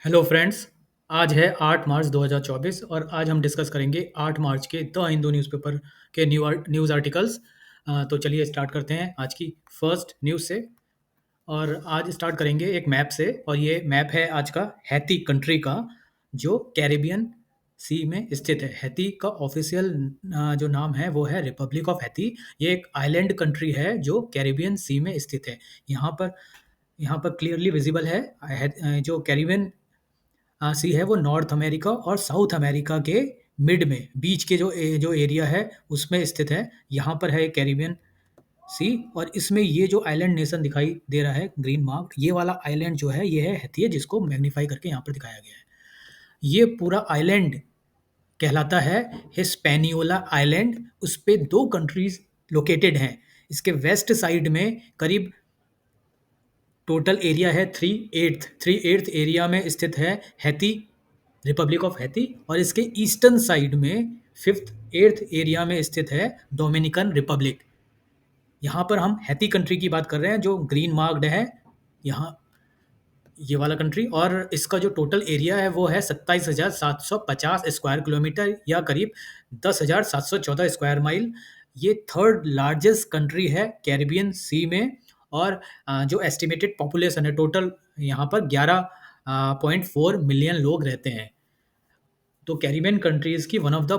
Hello friends. आज है 8 मार्च 2024 और आज हम डिस्कस करेंगे 8 मार्च के द हिंदू न्यूज़पेपर के न्यूज़ आर्टिकल्स। तो चलिए स्टार्ट करते हैं आज की फर्स्ट न्यूज़ से। और आज स्टार्ट करेंगे एक मैप से, और ये मैप है आज का हैती कंट्री का, जो कैरिबियन सी में स्थित है। हैती का ऑफिशियल जो नाम है वो है रिपब्लिक ऑफ हैती। ये एक आइलैंड कंट्री है जो कैरिबियन सी में स्थित है। यहाँ पर क्लियरली विजिबल है जो कैरिबियन सी है वो नॉर्थ अमेरिका और साउथ अमेरिका के मिड में बीच के जो एरिया है उसमें स्थित है। यहाँ पर है कैरिबियन सी, और इसमें ये जो आइलैंड नेशन दिखाई दे रहा है ग्रीन मार्क, ये वाला आइलैंड जो है ये है हैती, जिसको मैग्नीफाई करके यहाँ पर दिखाया गया है। ये पूरा आइलैंड कहलाता है हिस्पैनियोला आइलैंड। उस पे दो कंट्रीज लोकेटेड हैं। इसके वेस्ट साइड में करीब टोटल एरिया है थ्री एट्थ एरिया में स्थित है हैती, रिपब्लिक ऑफ हैती। और इसके ईस्टर्न साइड में फिफ्थ एट्थ एरिया में स्थित है डोमिनिकन रिपब्लिक। यहाँ पर हम हैती कंट्री की बात कर रहे हैं जो ग्रीन मार्क्ड है यहाँ, ये वाला कंट्री। और इसका जो टोटल एरिया है वो है 27,750 स्क्वायर किलोमीटर या करीब 10,714 स्क्वायर माइल। ये थर्ड लार्जेस्ट कंट्री है कैरिबियन सी में। और जो एस्टिमेटेड पॉपुलेशन है टोटल, यहाँ पर 11.4 मिलियन लोग रहते हैं। तो कैरिबियन कंट्रीज़ की one of the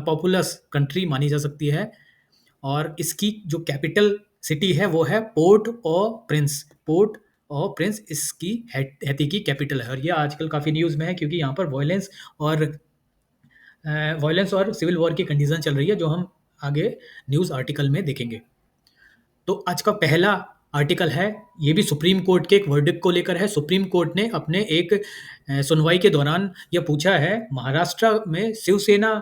populace country मानी जा सकती है। और इसकी जो कैपिटल सिटी है वो है पोर्ट ओ प्रिंस इसकी हैती की कैपिटल है। और ये आजकल काफ़ी न्यूज़ में है क्योंकि यहाँ पर वॉयलेंस और सिविल वॉर की कंडीशन चल रही है, जो हम आगे न्यूज़ आर्टिकल में देखेंगे। तो आज का पहला आर्टिकल है, ये भी सुप्रीम कोर्ट के एक वर्डिक्ट को लेकर है। सुप्रीम कोर्ट ने अपने एक सुनवाई के दौरान यह पूछा है, महाराष्ट्र में शिवसेना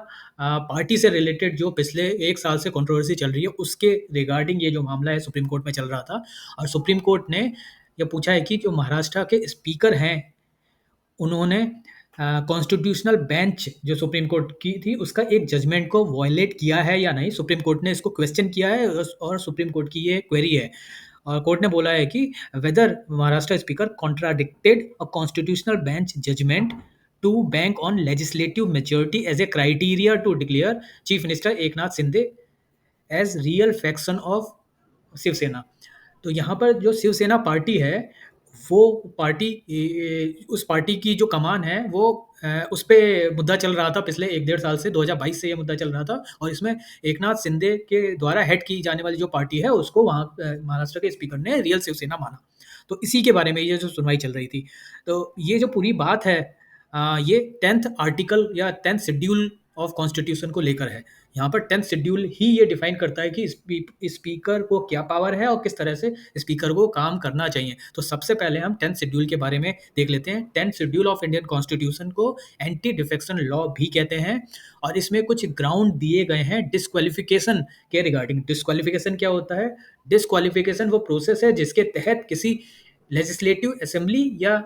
पार्टी से रिलेटेड जो पिछले एक साल से कंट्रोवर्सी चल रही है उसके रिगार्डिंग ये जो मामला है सुप्रीम कोर्ट में चल रहा था। और सुप्रीम कोर्ट ने यह पूछा है कि जो महाराष्ट्र के स्पीकर हैं उन्होंने कॉन्स्टिट्यूशनल बेंच जो सुप्रीम कोर्ट की थी उसका एक जजमेंट को वॉयलेट किया है या नहीं। सुप्रीम कोर्ट ने इसको क्वेश्चन किया है और सुप्रीम कोर्ट की ये क्वेरी है। और कोर्ट ने बोला है कि whether Maharashtra speaker contradicted a constitutional bench judgment to bank on legislative maturity as a criteria to declare chief minister Eknath Shinde as real faction of Shivsena. तो यहाँ पर जो शिवसेना पार्टी है वो पार्टी उस पार्टी की जो कमान है वो उस पे मुद्दा चल रहा था पिछले एक डेढ़ साल से। 2022 से ये मुद्दा चल रहा था और इसमें एकनाथ शिंदे के द्वारा हेड की जाने वाली जो पार्टी है उसको वहाँ महाराष्ट्र के स्पीकर ने रियल शिवसेना माना। तो इसी के बारे में ये जो सुनवाई चल रही थी, तो ये जो पूरी बात है ये 10th आर्टिकल या 10th शेड्यूल ऑफ कॉन्स्टिट्यूशन को लेकर है। यहाँ पर 10th शेड्यूल ही ये डिफाइन करता है कि स्पीकर को क्या पावर है और किस तरह से स्पीकर को काम करना चाहिए। तो सबसे पहले हम 10th शेड्यूल के बारे में देख लेते हैं। 10th schedule of Indian constitution को एंटी डिफेक्शन लॉ भी कहते हैं। और इसमें कुछ ग्राउंड दिए गए हैं डिस्क्वालिफिकेशन के रिगार्डिंग। डिस्क्वालिफिकेशन क्या होता है? डिस्क्वालिफिकेशन वो प्रोसेस है जिसके तहत किसी लेजिस्लेटिव असेंबली या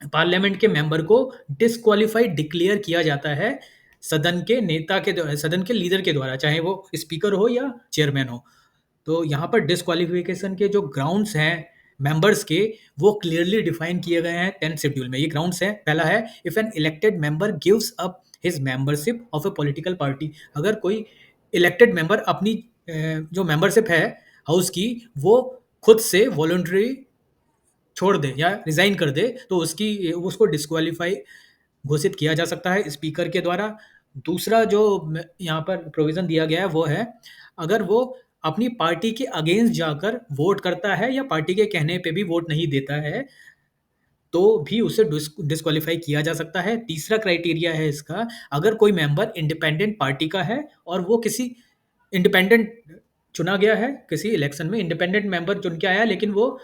पार्लियामेंट के मेंबर को डिस्क्वालीफाइड डिक्लेयर किया जाता है सदन के नेता के द्वारा, सदन के लीडर के द्वारा, चाहे वो स्पीकर हो या चेयरमैन हो। तो यहाँ पर डिस्क्वालिफिकेशन के जो ग्राउंड्स हैं मेंबर्स के वो क्लियरली डिफाइन किए गए हैं 10th शेड्यूल में। ये ग्राउंड्स हैं, पहला है if an elected member gives up his membership of A political party. अगर कोई इलेक्टेड मेंबर अपनी जो मेंबरशिप है हाउस की वो खुद से वॉलंटरी छोड़ दे या रिज़ाइन कर दे तो उसको डिस्क्वालीफाई घोषित किया जा सकता है स्पीकर के द्वारा। दूसरा जो यहाँ पर प्रोविज़न दिया गया है वो है, अगर वो अपनी पार्टी के अगेंस्ट जाकर वोट करता है या पार्टी के कहने पे भी वोट नहीं देता है तो भी उसे डिस्क्वालीफाई किया जा सकता है। तीसरा क्राइटेरिया है इसका, अगर कोई मेंबर इंडिपेंडेंट पार्टी का है और वो किसी इंडिपेंडेंट चुना गया है, किसी इलेक्शन में इंडिपेंडेंट मेंबर चुन के आया लेकिन वो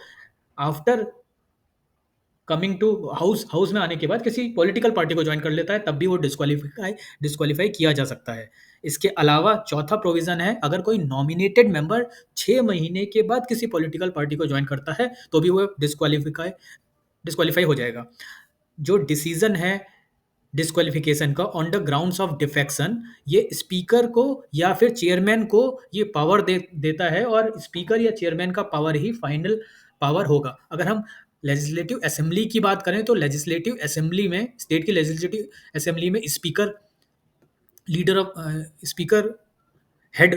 आफ्टर कमिंग टू हाउस में आने के बाद किसी पॉलिटिकल पार्टी को ज्वाइन कर लेता है तब भी वो डिस्क्वालीफाई किया जा सकता है। इसके अलावा चौथा प्रोविज़न है, अगर कोई नॉमिनेटेड मेंबर 6 महीने के बाद किसी पॉलिटिकल पार्टी को ज्वाइन करता है तो भी वो डिस्क्वालीफाई हो जाएगा। जो डिसीजन है डिस्क्वालिफिकेशन का on the grounds of defection, ये स्पीकर को या फिर चेयरमैन को ये पावर देता है और स्पीकर या चेयरमैन का पावर ही फाइनल पावर होगा। अगर हम लेजिस्लेटिव असेंबली की बात करें तो लेजिस्लेटिव असेंबली में, स्टेट की लेजिस्लेटिव असेंबली में speaker leader of speaker head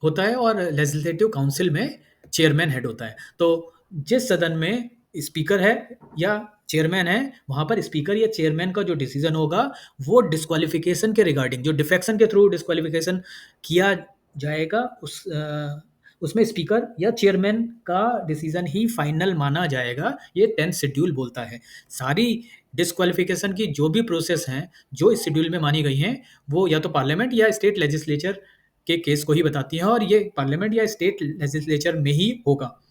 होता है और लेजिस्लेटिव काउंसिल में चेयरमैन हेड होता है। तो जिस सदन में स्पीकर है या चेयरमैन है, वहाँ पर स्पीकर या चेयरमैन का जो डिसीजन होगा वो डिस्क्वालिफिकेशन के रिगार्डिंग, जो डिफेक्शन के थ्रू डिस्क्वालिफिकेशन किया जाएगा, उसमें स्पीकर या चेयरमैन का डिसीजन ही फाइनल माना जाएगा, ये 10th शेड्यूल बोलता है। सारी डिस्क्वालिफिकेशन की जो भी प्रोसेस हैं जो इस शेड्यूल में मानी गई हैं, वो या तो पार्लियामेंट या स्टेट लेजिस्लेचर के केस को ही बताती हैं और ये पार्लियामेंट या स्टेट लेजिस्लेचर में ही होगा।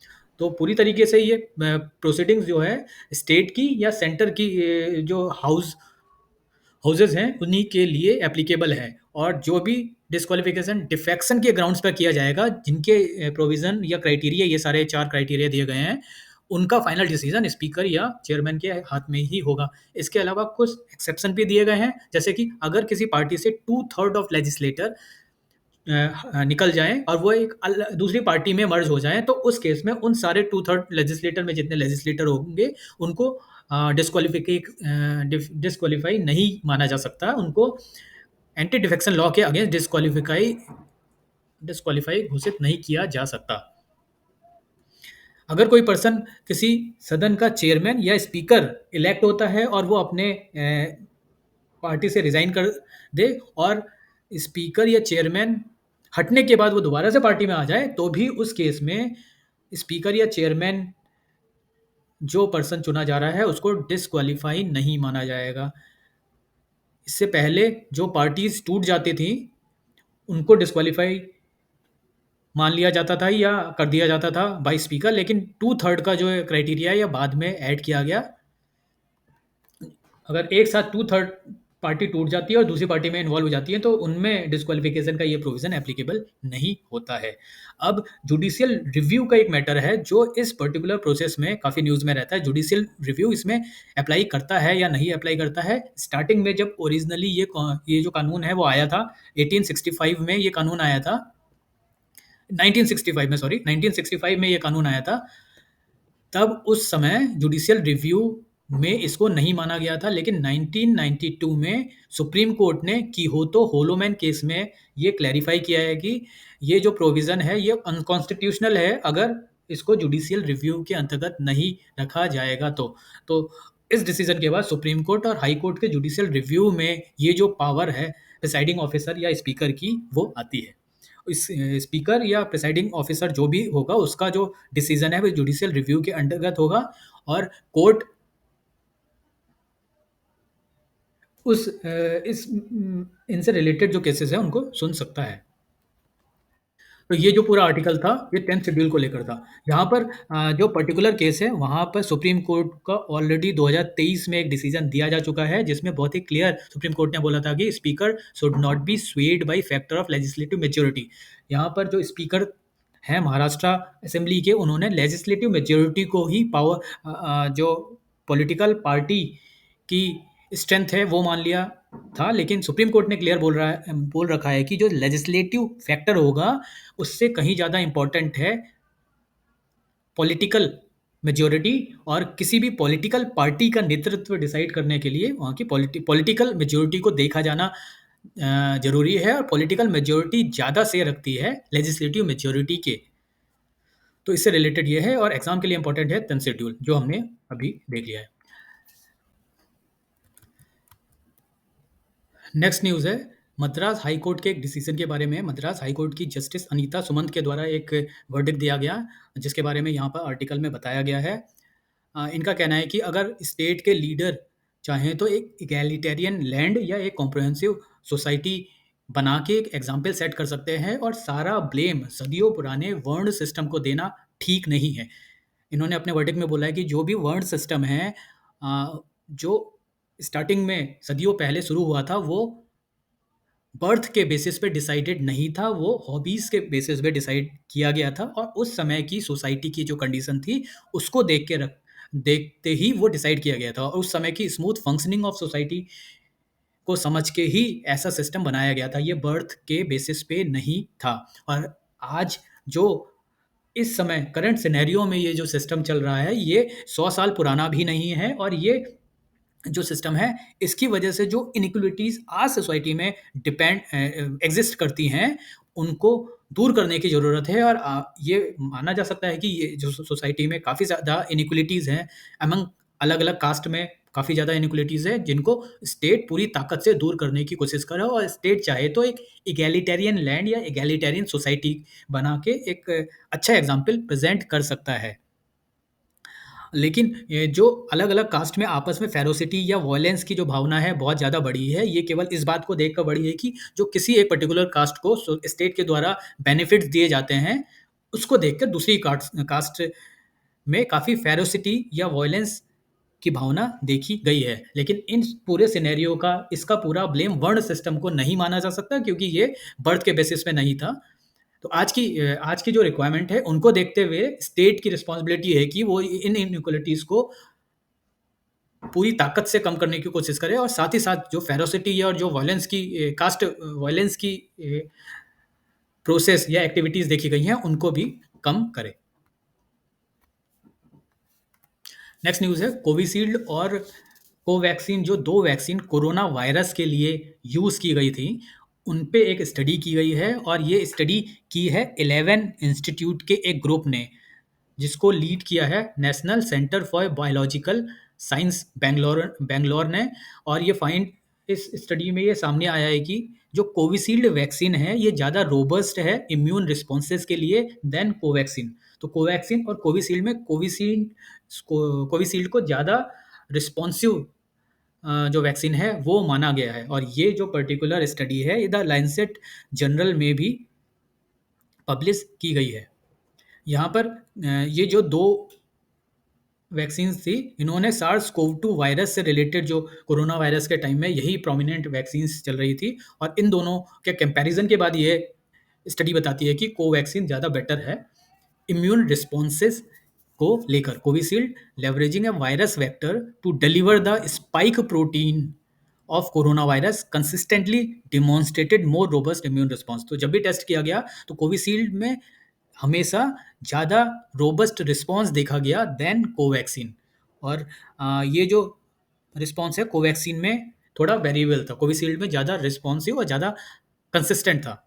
तो पूरी तरीके से ये प्रोसीडिंग्स जो है स्टेट की या सेंटर की जो हाउसेज हैं उन्हीं के लिए एप्लीकेबल है, और जो भी डिस्क्वालिफिकेशन डिफेक्शन के ग्राउंड्स पर किया जाएगा, जिनके प्रोविजन या क्राइटेरिया, ये सारे 4 क्राइटेरिया दिए गए हैं, उनका फाइनल डिसीजन स्पीकर या चेयरमैन के हाथ में ही होगा। इसके अलावा कुछ एक्सेप्शन भी दिए गए हैं, जैसे कि अगर किसी पार्टी से 2/3 ऑफ लेजिस्लेटर निकल जाएँ और वो एक दूसरी पार्टी में मर्ज हो जाएँ, तो उस केस में उन सारे 2/3 लेजिस्लेटर में जितने लेजिस्लेटर होंगे, उनको डिस्क्वालीफाई नहीं माना जा सकता। उनको एंटी डिफेक्शन लॉ के अगेंस्ट डिस्क्वालीफाई घोषित नहीं किया जा सकता। अगर कोई पर्सन किसी सदन का चेयरमैन या स्पीकर इलेक्ट होता है और वो अपने पार्टी से रिजाइन कर दे और स्पीकर या चेयरमैन हटने के बाद वो दोबारा से पार्टी में आ जाए, तो भी उस केस में स्पीकर या चेयरमैन जो पर्सन चुना जा रहा है उसको डिस्क्वालीफाई नहीं माना जाएगा। इससे पहले जो पार्टीज टूट जाती थी उनको डिस्क्वालीफाई मान लिया जाता था या कर दिया जाता था बाय स्पीकर, लेकिन 2/3 का जो क्राइटेरिया या बाद में ऐड किया गया। अगर एक साथ 2/3 पार्टी टूट जाती है और दूसरी पार्टी में इन्वॉल्व हो जाती है, तो उनमें डिस्क्वालिफिकेशन का ये प्रोविजन एप्लीकेबल नहीं होता है। अब जुडिशियल रिव्यू का एक मैटर है जो इस पर्टिकुलर प्रोसेस में काफ़ी न्यूज़ में रहता है। जुडिशियल रिव्यू इसमें अप्लाई करता है या नहीं अप्लाई करता है। स्टार्टिंग में जब ओरिजिनली ये जो कानून है वो आया था, 1865 में ये कानून आया था, 1965 में, सॉरी 1965 में ये कानून आया था। तब उस समय जुडिशियल रिव्यू में इसको नहीं माना गया था, लेकिन 1992 में सुप्रीम कोर्ट ने कीहोतो होलोमैन केस में ये क्लैरिफाई किया है कि ये जो प्रोविज़न है ये अनकॉन्स्टिट्यूशनल है अगर इसको जुडिशियल रिव्यू के अंतर्गत नहीं रखा जाएगा तो। तो इस डिसीजन के बाद सुप्रीम कोर्ट और हाई कोर्ट के जुडिशियल रिव्यू में ये जो पावर है प्रिसाइडिंग ऑफिसर या स्पीकर की, वो आती है। इस स्पीकर या प्रिसाइडिंग ऑफिसर जो भी होगा उसका जो डिसीजन है वो जुडिशियल रिव्यू के अंतर्गत होगा और कोर्ट उस इनसे रिलेटेड जो केसेस हैं उनको सुन सकता है। तो ये जो पूरा आर्टिकल था ये 10th शेड्यूल को लेकर था। यहाँ पर जो पर्टिकुलर केस है वहाँ पर सुप्रीम कोर्ट का ऑलरेडी 2023 में एक डिसीजन दिया जा चुका है, जिसमें बहुत ही क्लियर सुप्रीम कोर्ट ने बोला था कि speaker should not be swayed by factor of legislative maturity. यहाँ पर जो स्पीकर हैं महाराष्ट्र असेंबली के, उन्होंने लेजिस्लेटिव मेच्योरिटी को ही पावर, जो पॉलिटिकल पार्टी की स्ट्रेंथ है वो मान लिया था। लेकिन सुप्रीम कोर्ट ने क्लियर बोल रखा है कि जो लेजिस्लेटिव फैक्टर होगा उससे कहीं ज़्यादा इम्पोर्टेंट है पॉलिटिकल मेजॉरिटी, और किसी भी पॉलिटिकल पार्टी का नेतृत्व डिसाइड करने के लिए वहाँ की पॉलिटिकल मेजॉरिटी को देखा जाना जरूरी है, और पॉलिटिकल मेजॉरिटी ज़्यादा से रखती है लेजिस्लेटिव मेजॉरिटी के। तो इससे रिलेटेड ये है और एग्जाम के लिए इंपॉर्टेंट है 10th शेड्यूल जो हमने अभी देख लिया है। नेक्स्ट न्यूज़ है मद्रास हाई कोर्ट के एक डिसीजन के बारे में। मद्रास हाई कोर्ट की जस्टिस अनीता सुमंत के द्वारा एक वर्डिक्ट दिया गया, जिसके बारे में यहाँ पर आर्टिकल में बताया गया है। इनका कहना है कि अगर स्टेट के लीडर चाहें तो एक इगैलिटेरियन लैंड या एक कॉम्प्रहेंसिव सोसाइटी बना के एक एग्जाम्पल सेट कर सकते हैं, और सारा ब्लेम सदियों पुराने वर्ण सिस्टम को देना ठीक नहीं है। इन्होंने अपने वर्डिक्ट में बोला है कि जो भी वर्ण सिस्टम है जो स्टार्टिंग में सदियों पहले शुरू हुआ था, वो बर्थ के बेसिस पे डिसाइडेड नहीं था, वो हॉबीज़ के बेसिस पे डिसाइड किया गया था, और उस समय की सोसाइटी की जो कंडीशन थी उसको देखते ही वो डिसाइड किया गया था, और उस समय की स्मूथ फंक्शनिंग ऑफ सोसाइटी को समझ के ही ऐसा सिस्टम बनाया गया था। ये बर्थ के बेसिस पे नहीं था। और आज जो इस समय करंट सिनेरियो में ये जो सिस्टम चल रहा है, ये 100 साल पुराना भी नहीं है, और ये जो सिस्टम है, इसकी वजह से जो इनइक्वालिटीज़ आज सोसाइटी में एग्ज़िस्ट करती हैं, उनको दूर करने की ज़रूरत है। और ये माना जा सकता है कि ये जो सोसाइटी में काफ़ी ज़्यादा इनइक्वालिटीज़ हैं, अमंग अलग-अलग कास्ट में काफ़ी ज़्यादा इनइक्वालिटीज़ है, जिनको स्टेट पूरी ताकत से दूर करने की कोशिश कर रहा है, और स्टेट चाहे तो एक इगैलिटेरियन लैंड या इगैलिटेरियन सोसाइटी बना के एक अच्छा एग्ज़ाम्पल प्रेज़ेंट कर सकता है। लेकिन ये जो अलग-अलग कास्ट में आपस में फेरोसिटी या वॉयलेंस की जो भावना है, बहुत ज़्यादा बढ़ी है। ये केवल इस बात को देखकर बढ़ी है कि जो किसी एक पर्टिकुलर कास्ट को स्टेट के द्वारा बेनिफिट्स दिए जाते हैं, उसको देखकर दूसरी कास्ट कास्ट में काफ़ी फेरोसिटी या वॉयलेंस की भावना देखी गई है। लेकिन इन पूरे सिनेरियो का इसका पूरा ब्लेम वर्ण सिस्टम को नहीं माना जा सकता, क्योंकि ये बर्थ के बेसिस पे नहीं था। तो आज की जो रिक्वायरमेंट है, उनको देखते हुए स्टेट की रिस्पॉन्सिबिलिटी है कि वो इन इनइक्वालिटीज़ को पूरी ताकत से कम करने की कोशिश करे, और साथ ही साथ जो फेरोसिटी और जो वॉयलेंस की कास्ट वॉयलेंस की प्रोसेस या एक्टिविटीज़ देखी गई हैं, उनको भी कम करे। नेक्स्ट न्यूज़ है कोविशील्ड और कोवैक्सीन, जो 2 वैक्सीन कोरोना वायरस के लिए यूज़ की गई थी, उन पे एक स्टडी की गई है, और ये स्टडी की है 11 इंस्टीट्यूट के एक ग्रुप ने, जिसको लीड किया है national centre for biological science Bangalore Bangalore ने। और ये फाइंड इस स्टडी में ये सामने आया है कि जो कोविशील्ड वैक्सीन है, ये ज़्यादा रोबस्ट है इम्यून रिस्पॉन्सेज के लिए देन कोवैक्सीन। तो कोवैक्सीन और कोविशील्ड में कोविशील्ड को ज़्यादा रिस्पॉन्सिव जो वैक्सीन है वो माना गया है, और ये जो पर्टिकुलर स्टडी है, ये द लांसेट जर्नल में भी पब्लिश की गई है। यहाँ पर ये जो 2 वैक्सीन्स थी, इन्होंने सार्स कोव 2 वायरस से रिलेटेड, जो कोरोना वायरस के टाइम में यही प्रोमिनेंट वैक्सीन्स चल रही थी, और इन दोनों के कंपैरिजन के बाद ये स्टडी बताती है कि कोवैक्सीन ज़्यादा बेटर है इम्यून रिस्पॉन्सेस को लेकर। Covishield leveraging a virus vector to deliver the spike protein of corona virus consistently demonstrated more robust immune response. तो जब भी टेस्ट किया गया, तो कोविशील्ड में हमेशा ज़्यादा रोबस्ट रिस्पॉन्स देखा गया देन कोवैक्सीन। और ये जो रिस्पॉन्स है कोवैक्सीन में थोड़ा वेरिएबल था, कोविशील्ड में ज़्यादा रिस्पॉन्सिव और ज़्यादा कंसिस्टेंट था।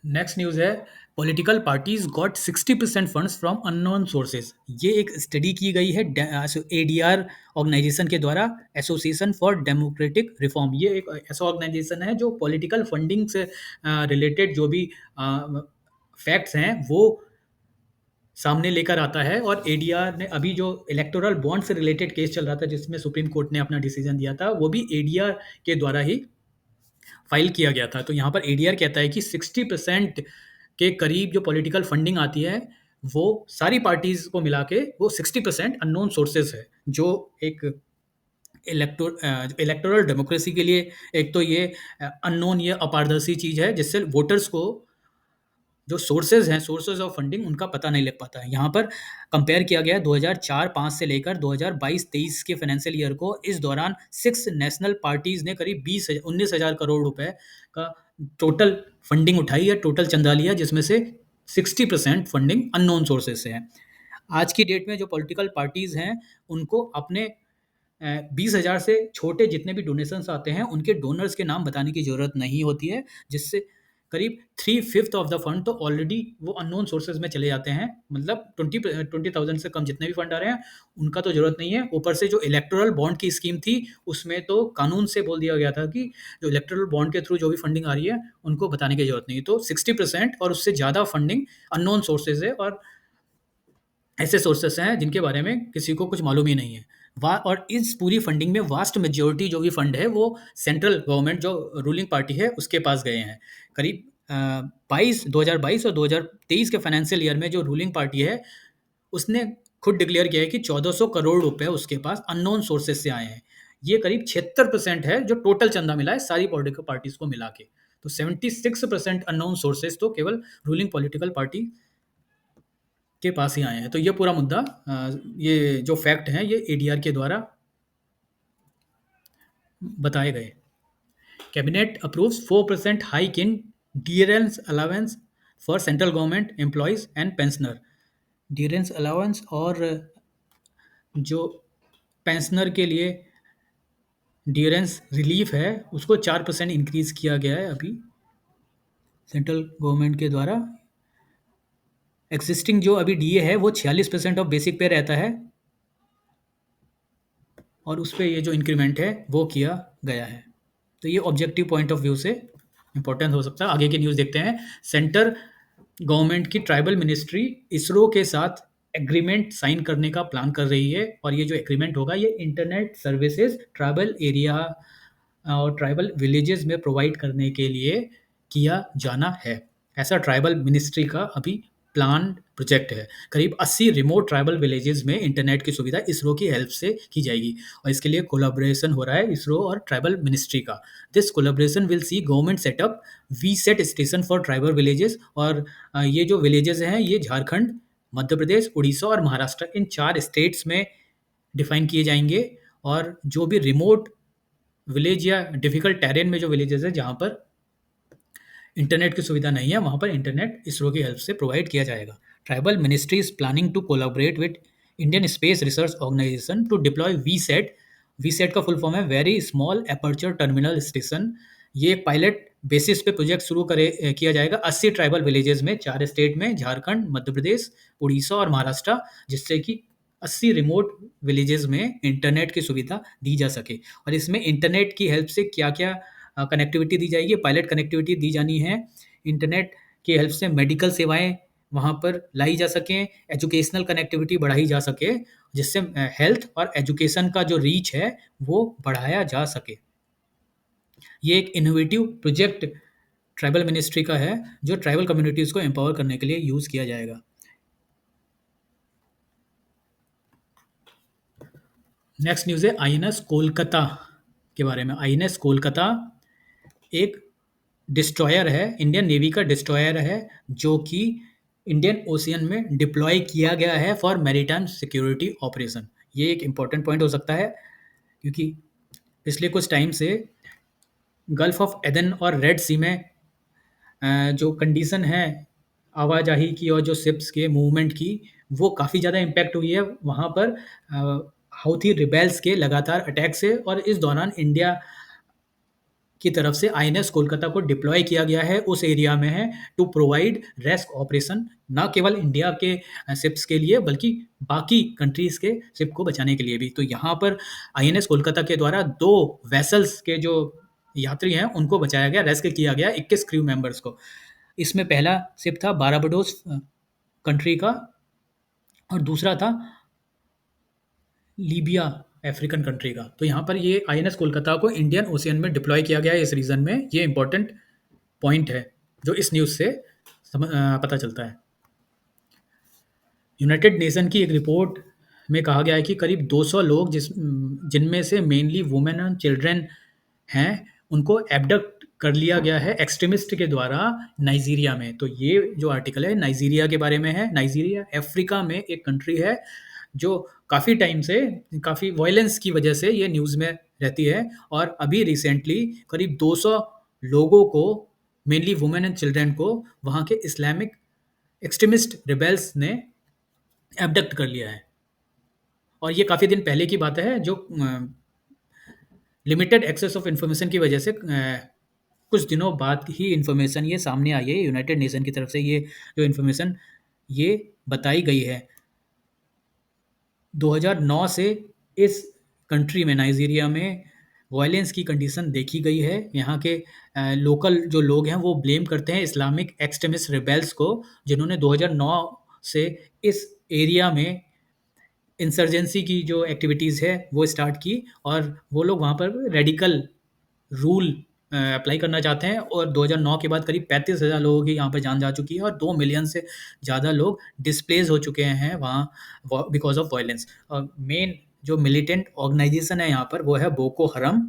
नेक्स्ट न्यूज़ है political parties got 60% funds from unknown sources. ये एक स्टडी की गई है एडीआर ऑर्गेनाइजेशन के द्वारा, एसोसिएशन फॉर डेमोक्रेटिक रिफॉर्म। ये एक ऐसा ऑर्गेनाइजेशन है जो पॉलिटिकल फंडिंग से रिलेटेड जो भी फैक्ट्स हैं वो सामने लेकर आता है। और एडीआर ने अभी जो इलेक्टोरल बॉन्ड से रिलेटेड केस चल रहा था, जिसमें सुप्रीम कोर्ट ने अपना डिसीजन दिया था, वो भी एडीआर के द्वारा ही फाइल किया गया था। तो यहाँ पर एडीआर कहता है कि 60% के करीब जो पॉलिटिकल फंडिंग आती है, वो सारी पार्टीज को मिला के वो 60% अननोन सोर्सेज है, जो एक इलेक्टोरल डेमोक्रेसी के लिए एक तो ये अननोन, ये अपारदर्शी चीज़ है, जिससे वोटर्स को जो सोर्सेज हैं, सोर्सेज ऑफ फंडिंग, उनका पता नहीं लग पाता है। यहाँ पर कंपेयर किया गया है 2004-5 से लेकर 2022-23 के फाइनेंशियल ईयर को। इस दौरान 6 नेशनल पार्टीज ने करीब 19,000 करोड़ रुपए का टोटल फंडिंग उठाई है, टोटल चंदा लिया, जिसमें से 60% फंडिंग अननोन सोर्सेज से है। आज की डेट में जो पॉलिटिकल पार्टीज हैं, उनको अपने 20,000 से छोटे जितने भी डोनेशंस आते हैं, उनके डोनर्स के नाम बताने की ज़रूरत नहीं होती है, जिससे करीब 3/5 ऑफ द फंड तो ऑलरेडी वो अननोन सोर्सेज में चले जाते हैं। मतलब 20,000 से कम जितने भी फंड आ रहे हैं, उनका तो ज़रूरत नहीं है। ऊपर से जो इलेक्टोरल बॉन्ड की स्कीम थी, उसमें तो कानून से बोल दिया गया था कि जो इलेक्टोरल बॉन्ड के थ्रू जो भी फंडिंग आ रही है, उनको बताने की ज़रूरत नहीं है। तो 60% और उससे ज़्यादा फंडिंग अननोन सोर्सेज है, और ऐसे सोर्सेस हैं जिनके बारे में किसी को कुछ मालूम ही नहीं है। और इस पूरी फंडिंग में वास्ट मेजॉरिटी जो भी फंड है, वो सेंट्रल गवर्नमेंट जो रूलिंग पार्टी है उसके पास गए हैं। करीब 2022 और 2023 के फाइनेंशियल ईयर में जो रूलिंग पार्टी है, उसने खुद डिक्लेयर किया है कि 1400 करोड़ रुपए उसके पास अननोन सोर्सेज से आए हैं। ये करीब 76% है जो टोटल चंदा मिला है सारी पॉलिटिकल पार्टीज को मिला के। तो 76% अननोन सोर्सेज तो केवल रूलिंग पॉलिटिकल पार्टी के पास ही आए हैं। तो ये पूरा मुद्दा, ये जो फैक्ट हैं, ये एडीआर के द्वारा बताए गए। Cabinet approves 4% hike in dearness allowance for central government employees and pensioner. Dearness allowance और जो पेंशनर के लिए डियरेंस रिलीफ है उसको 4% इंक्रीज किया गया है अभी सेंट्रल गवर्नमेंट के द्वारा। एक्सिस्टिंग जो अभी डीए है वो 46% ऑफ बेसिक पे रहता है और उस पे ये जो इंक्रीमेंट है वो किया गया है। तो ये ऑब्जेक्टिव पॉइंट ऑफ व्यू से इंपॉर्टेंट हो सकता है। आगे की न्यूज़ देखते हैं। सेंटर गवर्नमेंट की ट्राइबल मिनिस्ट्री इसरो के साथ एग्रीमेंट साइन करने का प्लान कर रही है और ये जो एग्रीमेंट होगा ये इंटरनेट सर्विसेज ट्राइबल एरिया और ट्राइबल विलेजेस में प्रोवाइड करने के लिए किया जाना है। ऐसा ट्राइबल मिनिस्ट्री का अभी प्लान प्रोजेक्ट है। करीब 80 रिमोट ट्राइबल विलेजेस में इंटरनेट की सुविधा इसरो की हेल्प से की जाएगी और इसके लिए कोलैबोरेशन हो रहा है इसरो और ट्राइबल मिनिस्ट्री का। This collaboration will see government setup VSAT station for tribal villages और ये जो विलेजेस हैं ये झारखंड, मध्य प्रदेश, उड़ीसा और महाराष्ट्र इन 4 स्टेट्स में डिफाइन किए जाएंगे। और जो भी रिमोट विलेज या डिफिकल्ट टेरेन में जो विलेजेस है जहाँ पर इंटरनेट की सुविधा नहीं है वहाँ पर इंटरनेट इसरो की हेल्प से प्रोवाइड किया जाएगा। Tribal ministry is planning to collaborate with Indian space research organisation to deploy VSAT. VSAT का फुल फॉर्म है very small aperture terminal station. ये एक पायलट बेसिस पे प्रोजेक्ट शुरू किया जाएगा 80 ट्राइबल विलेजेस में 4 स्टेट में झारखंड, मध्य प्रदेश, उड़ीसा और महाराष्ट्र, जिससे कि 80 रिमोट विलेजेस में इंटरनेट की सुविधा दी जा सके। और इसमें इंटरनेट की हेल्प से क्या क्या कनेक्टिविटी दी जाएगी, पायलट कनेक्टिविटी दी जानी है। इंटरनेट की हेल्प से मेडिकल सेवाएं वहाँ पर लाई जा सकें, एजुकेशनल कनेक्टिविटी बढ़ाई जा सके जिससे हेल्थ और एजुकेशन का जो रीच है वो बढ़ाया जा सके। ये एक इनोवेटिव प्रोजेक्ट ट्राइबल मिनिस्ट्री का है जो ट्राइबल कम्युनिटीज़ को एम्पावर करने के लिए यूज़ किया जाएगा। नेक्स्ट न्यूज़ है आईएनएस कोलकाता के बारे में। आईएनएस कोलकाता एक डिस्ट्रॉयर है, इंडियन नेवी का डिस्ट्रॉयर है जो कि इंडियन ओशियन में डिप्लॉय किया गया है फॉर मैरीटाइम सिक्योरिटी ऑपरेशन। ये एक इम्पॉर्टेंट पॉइंट हो सकता है क्योंकि पिछले कुछ टाइम से गल्फ ऑफ एदन और रेड सी में जो कंडीशन है आवाजाही की और जो शिप्स के मूवमेंट की वो काफ़ी ज़्यादा इम्पैक्ट हुई है वहाँ पर हाउथी रिबेल्स के लगातार अटैक से। और इस दौरान इंडिया की तरफ से आईएनएस कोलकाता को डिप्लॉय किया गया है उस एरिया में है टू प्रोवाइड रेस्क्यू ऑपरेशन, ना केवल इंडिया के शिप्स के लिए बल्कि बाकी कंट्रीज के शिप को बचाने के लिए भी। तो यहाँ पर आईएनएस कोलकाता के द्वारा 2 वेसल्स के जो यात्री हैं उनको बचाया गया, रेस्क्यू किया गया 21 क्रू मेंबर्स को। इसमें पहला शिप था बारबाडोस कंट्री का और दूसरा था लीबिया अफ्रीकन कंट्री का। तो यहाँ पर ये आईएनएस कोलकाता को इंडियन ओशियन में डिप्लॉय किया गया है इस रीजन में। ये इंपॉर्टेंट पॉइंट है जो इस न्यूज़ से पता चलता है। यूनाइटेड नेशन की एक रिपोर्ट में कहा गया है कि करीब 200 लोग जिनमें से मेनली वुमेन एंड चिल्ड्रन हैं उनको एबडक्ट कर लिया गया है एक्सट्रीमिस्ट के द्वारा नाइजीरिया में। तो ये जो आर्टिकल है नाइजीरिया के बारे में है। नाइजीरिया अफ्रीका में एक कंट्री है जो काफ़ी टाइम से काफ़ी वायलेंस की वजह से ये न्यूज़ में रहती है और अभी रिसेंटली करीब 200 लोगों को मेनली वुमेन एंड चिल्ड्रन को वहाँ के इस्लामिक एक्सट्रीमिस्ट रिबेल्स ने एबडक्ट कर लिया है। और ये काफ़ी दिन पहले की बात है जो लिमिटेड एक्सेस ऑफ इंफॉर्मेशन की वजह से कुछ दिनों बाद ही इन्फॉर्मेशन ये सामने आई है। यूनाइटेड नेशन की तरफ से ये जो इन्फॉर्मेशन ये बताई गई है। 2009 से इस कंट्री में नाइजीरिया में वायलेंस की कंडीशन देखी गई है। यहाँ के लोकल जो लोग हैं वो ब्लेम करते हैं इस्लामिक एक्सट्रीमिस्ट रिबेल्स को जिन्होंने 2009 से इस एरिया में इंसर्जेंसी की जो एक्टिविटीज़ है वो स्टार्ट की और वो लोग वहाँ पर रेडिकल रूल अप्लाई करना चाहते हैं। और 2009 के बाद करीब 35,000 लोगों की यहाँ पर जान जा चुकी है और 2 मिलियन से ज़्यादा लोग डिस्प्लेस हो चुके हैं वहाँ बिकॉज ऑफ वायलेंस। और मेन जो मिलिटेंट ऑर्गेनाइजेशन है यहाँ पर वो है बोको हरम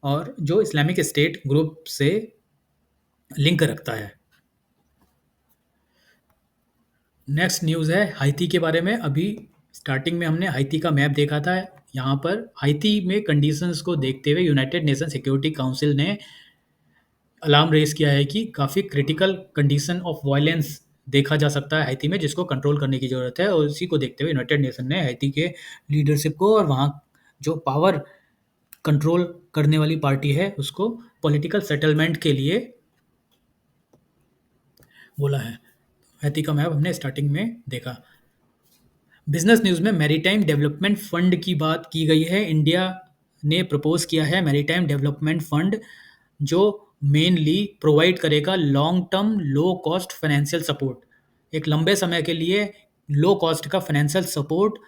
और जो इस्लामिक स्टेट ग्रुप से लिंक रखता है। नेक्स्ट न्यूज़ है हाइती के बारे में। अभी स्टार्टिंग में हमने हाइती का मैप देखा था। यहाँ पर हाइती में कंडीशंस को देखते हुए यूनाइटेड नेशन सिक्योरिटी काउंसिल ने अलार्म रेज़ किया है कि काफ़ी क्रिटिकल कंडीशन ऑफ वायलेंस देखा जा सकता है हैती में, जिसको कंट्रोल करने की ज़रूरत है। और उसी को देखते हुए यूनाइटेड नेशन ने हैती के लीडरशिप को और वहाँ जो पावर कंट्रोल करने वाली पार्टी है, उसको पॉलिटिकल सेटलमेंट के लिए बोला है। हैती का मैप हमने स्टार्टिंग में देखा। बिजनेस न्यूज़ में मैरीटाइम डेवलपमेंट फंड की बात की गई है। इंडिया ने प्रपोज किया है मैरीटाइम डेवलपमेंट फंड, जो मेनली प्रोवाइड करेगा long term low cost financial support, एक लंबे समय के लिए लो कॉस्ट का फाइनेंशियल सपोर्ट,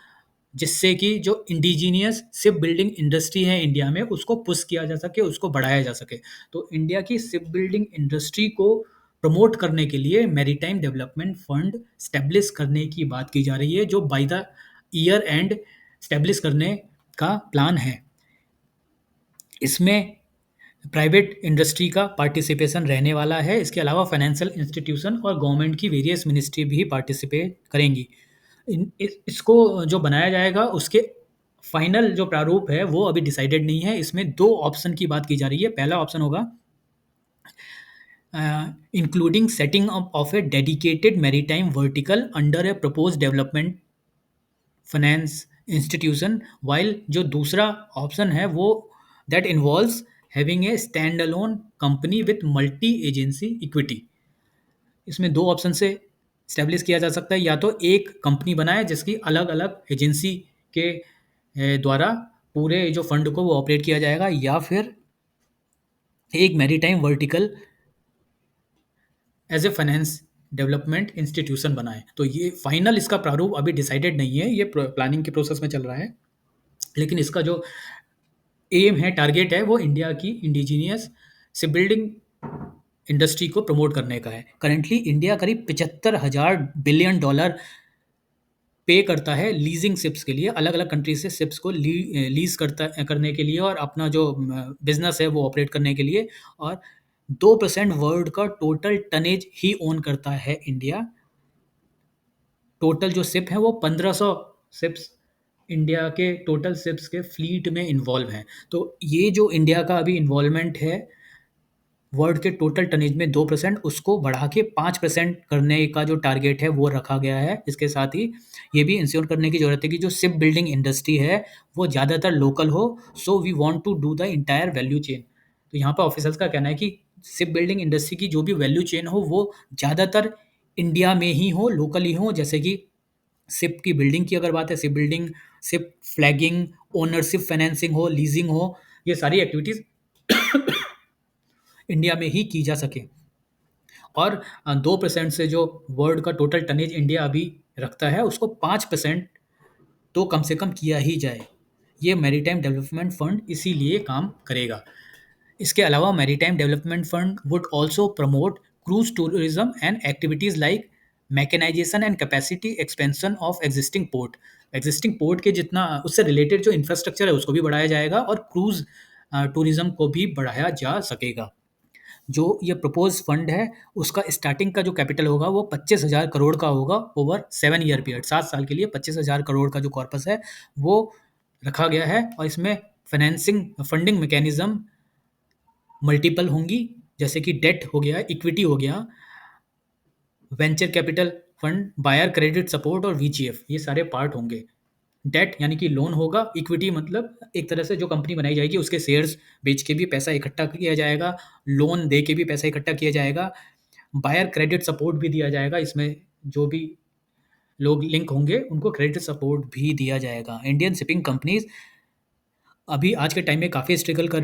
जिससे कि जो इंडिजीनियस शिप बिल्डिंग इंडस्ट्री है इंडिया में, उसको पुश किया जा सके, उसको बढ़ाया जा सके। तो इंडिया की शिप बिल्डिंग इंडस्ट्री को प्रमोट करने के लिए मैरीटाइम डेवलपमेंट फंड स्टैब्लिश करने की बात की जा रही है, जो by the year and establish करने का प्लान है। इसमें प्राइवेट इंडस्ट्री का पार्टिसिपेशन रहने वाला है। इसके अलावा फाइनेंशियल इंस्टीट्यूशन और गवर्नमेंट की वेरियस मिनिस्ट्री भी पार्टिसिपेट करेंगी। इसको जो बनाया जाएगा, उसके फाइनल जो प्रारूप है वो अभी डिसाइडेड नहीं है। इसमें दो ऑप्शन की बात की जा रही है। पहला ऑप्शन होगा including setting up of A dedicated maritime vertical under A propose development finance institution, while जो दूसरा ऑप्शन है वो that involves having a stand alone company with multi agency equity. इसमें दो ऑप्शन से स्टैब्लिश किया जा सकता है, या तो एक कंपनी बनाए जिसकी अलग अलग एजेंसी के द्वारा पूरे जो फंड को वो ऑपरेट किया जाएगा, या फिर एक maritime vertical as a finance development institution बनाए। तो ये फाइनल इसका प्रारूप अभी डिसाइडेड नहीं है, ये प्लानिंग के प्रोसेस में चल रहा है। लेकिन इसका जो एम है, टारगेट है, वो इंडिया की इंडिजीनियस शिप बिल्डिंग इंडस्ट्री को प्रमोट करने का है। करंटली इंडिया करीब 75,000 बिलियन डॉलर पे करता है लीजिंग शिप्स के लिए, अलग अलग कंट्री से शिप्स को लीज करने के लिए, और अपना जो बिजनेस है वो ऑपरेट करने के लिए। और 2% वर्ल्ड का टोटल टनेज ही ओन करता है इंडिया। टोटल जो शिप है वो 1500 शिप्स इंडिया के टोटल शिप्स के फ्लीट में इन्वॉल्व हैं। तो ये जो इंडिया का अभी इन्वॉल्वमेंट है वर्ल्ड के टोटल टनेज में 2%, उसको बढ़ा के 5% करने का जो टारगेट है वो रखा गया है। इसके साथ ही ये भी इंश्योर करने की ज़रूरत है कि जो शिप बिल्डिंग इंडस्ट्री है वो ज़्यादातर लोकल हो। So we want to do the entire value chain. तो यहाँ पर ऑफिसर्स का कहना है कि शिप बिल्डिंग इंडस्ट्री की जो भी वैल्यू चेन हो वो ज़्यादातर इंडिया में ही हो, लोकल ही हो। जैसे कि शिप की बिल्डिंग की अगर बात है, ship building, ship flagging, ownership financing हो, लीजिंग हो, ये सारी एक्टिविटीज़ इंडिया में ही की जा सके। और 2% से जो वर्ल्ड का टोटल टनेज इंडिया अभी रखता है, उसको 5% तो कम से कम किया ही जाए। ये मैरीटाइम डेवलपमेंट फंड इसीलिए काम करेगा। इसके अलावा maritime development fund would also promote cruise tourism and activities like mechanisation and capacity expansion of existing port. Existing port के जितना उससे रिलेटेड जो इंफ्रास्ट्रक्चर है उसको भी बढ़ाया जाएगा, और क्रूज टूरिज्म को भी बढ़ाया जा सकेगा। जो ये प्रपोज फंड है उसका स्टार्टिंग का जो कैपिटल होगा वो 25,000 करोड़ का होगा ओवर 7 ईयर पीरियड। 7 साल के लिए 25,000 करोड़ का जो कॉर्पस है वो रखा गया है। और इसमें फाइनेंसिंग फंडिंग मैकेनिज्म मल्टीपल होंगी, जैसे कि डेट हो गया, इक्विटी हो गया, venture capital fund, buyer credit support और वीजीएफ, ये सारे पार्ट होंगे। डेट यानी कि लोन होगा, इक्विटी मतलब एक तरह से जो कंपनी बनाई जाएगी उसके शेयर्स बेच के भी पैसा इकट्ठा किया जाएगा, लोन दे के भी पैसा इकट्ठा किया जाएगा, बायर क्रेडिट सपोर्ट भी दिया जाएगा। इसमें जो भी लोग लिंक होंगे उनको क्रेडिट सपोर्ट भी दिया जाएगा। इंडियन शिपिंग कंपनीज अभी आज के टाइम में काफ़ी स्ट्रगल कर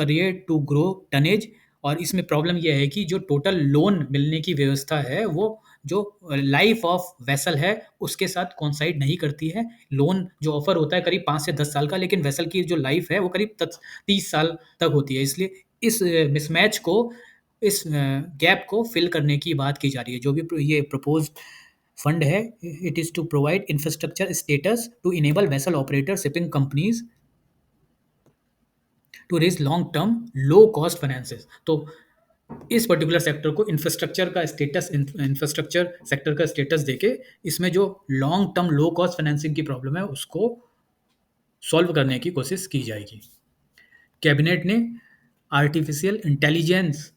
रही है टू ग्रो टनेज। और इसमें प्रॉब्लम ये है कि जो टोटल लोन मिलने की व्यवस्था है वो जो लाइफ ऑफ वेसल है उसके साथ कोइंसाइड नहीं करती है। लोन जो ऑफर होता है करीब 5 से 10 साल का, लेकिन वेसल की जो लाइफ है वो करीब 30 साल तक होती है। इसलिए इस मिसमैच को, इस गैप को फिल करने की बात की जा रही है। जो भी ये प्रपोज फंड है, it is to provide infrastructure status to enable vessel operator shipping companies to raise long term low cost finances. तो इस पर्टिकुलर सेक्टर को इंफ्रास्ट्रक्चर सेक्टर का स्टेटस देके इसमें जो long term low cost financing की problem है उसको सॉल्व करने की कोशिश की जाएगी। कैबिनेट ने आर्टिफिशियल इंटेलिजेंस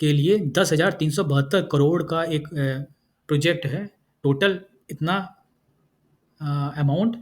के लिए 10,372 करोड़ का एक प्रोजेक्ट है। टोटल इतना अमाउंट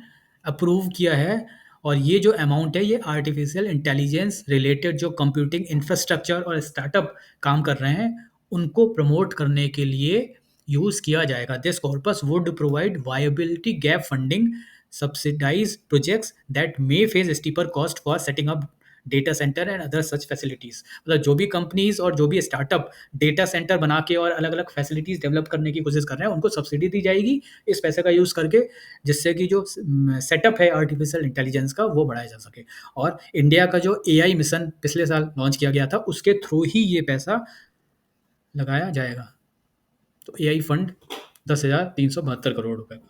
अप्रूव किया है, और ये जो अमाउंट है ये आर्टिफिशियल इंटेलिजेंस रिलेटेड जो कंप्यूटिंग इंफ्रास्ट्रक्चर और स्टार्टअप काम कर रहे हैं उनको प्रमोट करने के लिए यूज़ किया जाएगा। This corpus would provide viability gap funding, subsidise projects that may face steeper cost for setting up data centre and other such facilities. मतलब जो भी कंपनीज और जो भी स्टार्टअप डेटा सेंटर बना के और अलग अलग फैसिलिटीज़ डेवलप करने की कोशिश कर रहे हैं उनको सब्सिडी दी जाएगी इस पैसे का यूज़ करके, जिससे कि जो सेटअप है आर्टिफिशियल इंटेलिजेंस का वो बढ़ाया जा सके। और इंडिया का जो एआई मिशन पिछले साल लॉन्च किया गया था उसके थ्रू ही ये पैसा लगाया जाएगा। तो एआई फंड 10,372 करोड़ रुपए का।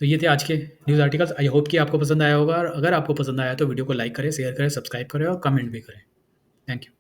तो ये थे आज के न्यूज़ आर्टिकल्स। आई होप कि आपको पसंद आया होगा, और अगर आपको पसंद आया तो वीडियो को लाइक करें, शेयर करें, सब्सक्राइब करें और कमेंट भी करें। Thank you.